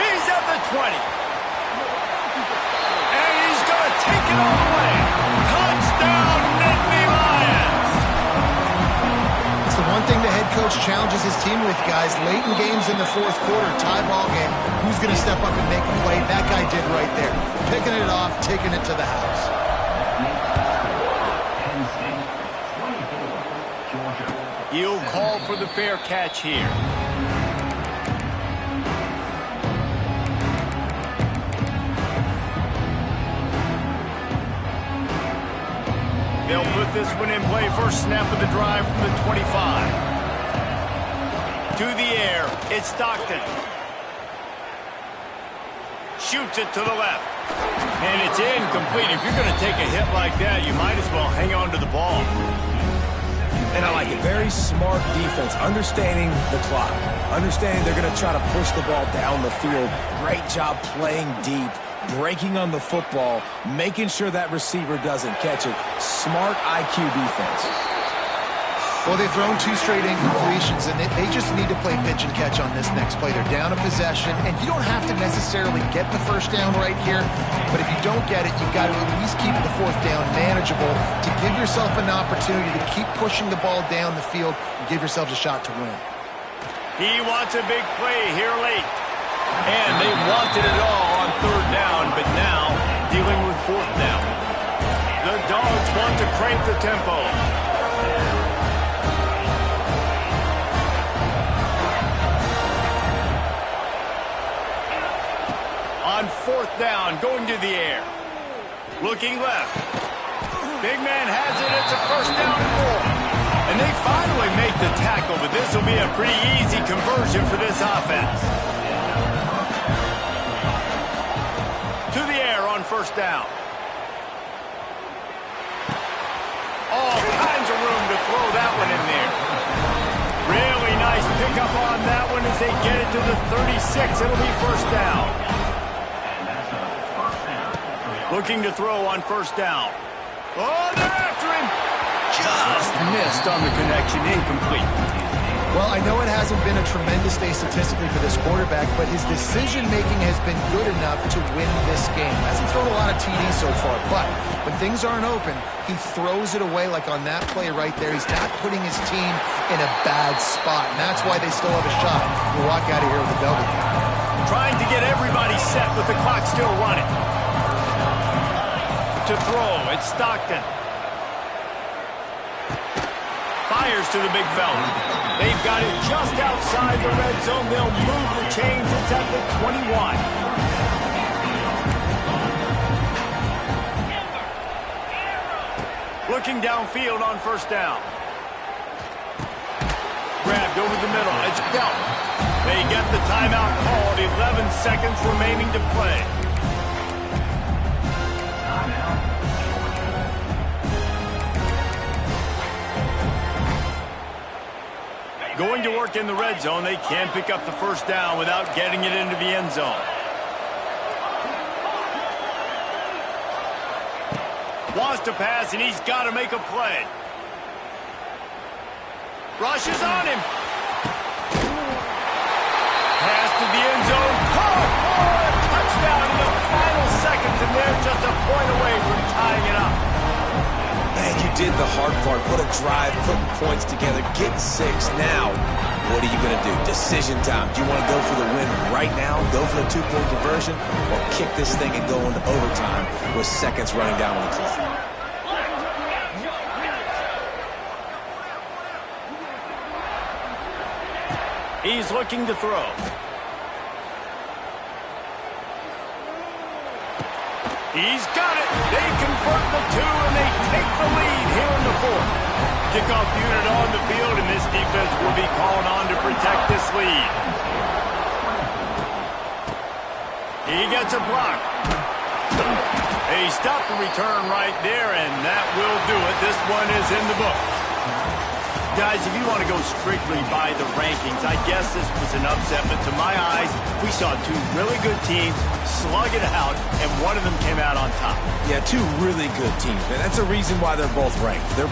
He's at the 20. And he's going to take it all the way. Touchdown, Nittany Lions. It's the one thing the head coach challenges his team with, guys. Late in games in the 4th quarter, tie ball game. Who's going to step up and make a play? That guy did right there. Picking it off, taking it to the house. He'll call for the fair catch here. They'll put this one in play. First snap of the drive from the 25. To the air, it's Stockton. Shoots it to the left. And it's incomplete. If you're going to take a hit like that, you might as well hang on to the ball. And I like it. Very smart defense. Understanding the clock. Understanding they're going to try to push the ball down the field. Great job playing deep. Breaking on the football. Making sure that receiver doesn't catch it. Smart IQ defense. Well, they've thrown 2 straight incompletions, and they just need to play pitch and catch on this next play. They're down a possession, and you don't have to necessarily get the 1st down right here, but if you don't get it, you've got to at least keep the 4th down manageable to give yourself an opportunity to keep pushing the ball down the field and give yourselves a shot to win. He wants a big play here late. And they wanted it all on 3rd down, but now dealing with 4th down. The Dogs want to crank the tempo. On 4th down, going to the air. Looking left. Big man has it. It's a 1st down and 4. And they finally make the tackle, but this will be a pretty easy conversion for this offense. To the air on 1st down. All kinds of room to throw that one in there. Really nice pickup on that one as they get it to the 36. It'll be 1st down. Looking to throw on 1st down. Oh, they're after him. Just missed on the connection. Incomplete. Well, I know it hasn't been a tremendous day statistically for this quarterback, but his decision-making has been good enough to win this game. Hasn't thrown a lot of TDs so far, but when things aren't open, he throws it away like on that play right there. He's not putting his team in a bad spot, and that's why they still have a shot to walk out of here with a W. Trying to get everybody set with the clock still running. To throw, it's Stockton. Fires to the big fella. They've got it just outside the red zone. They'll move the chains. It's at the 21. Looking downfield on 1st down. Grabbed over the middle. It's dealt. They get the timeout called. 11 seconds remaining to play. Going to work in the red zone. They can't pick up the 1st down without getting it into the end zone. Wants to pass, and he's got to make a play. Rushes on him. Pass to the end zone. Caught! Oh, a touchdown in the final seconds, and they're just a point away from tying it up. Man, you did the hard part. What a drive, putting points together, getting 6. Now, what are you going to do? Decision time. Do you want to go for the win right now, go for the 2-point conversion, or kick this thing and go into overtime with seconds running down on the clock? He's looking to throw. He's got it. They convert the two, and they take the lead here in the fourth. Kickoff unit on the field, and this defense will be called on to protect this lead. He gets a block. He stopped the return right there, and that will do it. This one is in the book. Guys, if you want to go strictly by the rankings, I guess this was an upset, but to my eyes, we saw two really good teams slug it out, and one of them came out on top. Yeah, two really good teams, man. That's a reason why they're both ranked. They're